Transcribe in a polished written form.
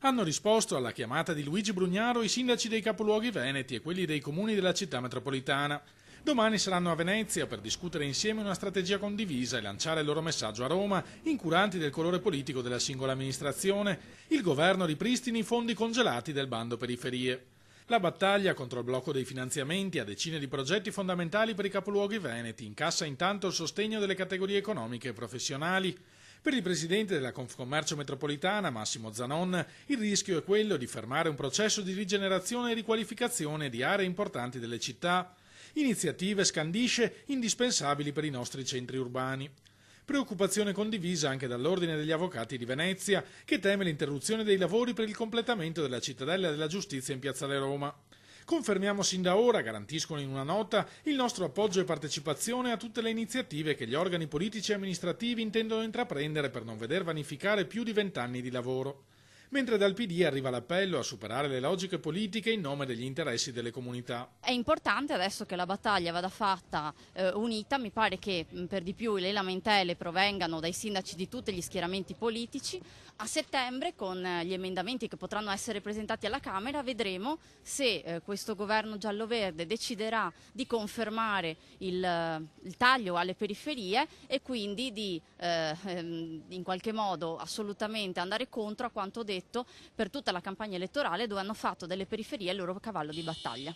Hanno risposto alla chiamata di Luigi Brugnaro i sindaci dei capoluoghi veneti e quelli dei comuni della città metropolitana. Domani saranno a Venezia per discutere insieme una strategia condivisa e lanciare il loro messaggio a Roma, incuranti del colore politico della singola amministrazione. Il governo ripristini i fondi congelati del bando periferie. La battaglia contro il blocco dei finanziamenti a decine di progetti fondamentali per i capoluoghi veneti incassa intanto il sostegno delle categorie economiche e professionali. Per il presidente della Confcommercio Metropolitana, Massimo Zanon, il rischio è quello di fermare un processo di rigenerazione e riqualificazione di aree importanti delle città. Iniziative, scandisce, indispensabili per i nostri centri urbani. Preoccupazione condivisa anche dall'Ordine degli Avvocati di Venezia, che teme l'interruzione dei lavori per il completamento della cittadella della giustizia in Piazzale Roma. Confermiamo sin da ora, garantiscono in una nota, il nostro appoggio e partecipazione a tutte le iniziative che gli organi politici e amministrativi intendono intraprendere per non veder vanificare più di 20 anni di lavoro. Mentre dal PD arriva l'appello a superare le logiche politiche in nome degli interessi delle comunità. È importante adesso che la battaglia vada fatta unita, mi pare che per di più le lamentele provengano dai sindaci di tutti gli schieramenti politici. A settembre, con gli emendamenti che potranno essere presentati alla Camera, vedremo se questo governo giallo-verde deciderà di confermare il taglio alle periferie e quindi di in qualche modo assolutamente andare contro a quanto detto per tutta la campagna elettorale, dove hanno fatto delle periferie il loro cavallo di battaglia.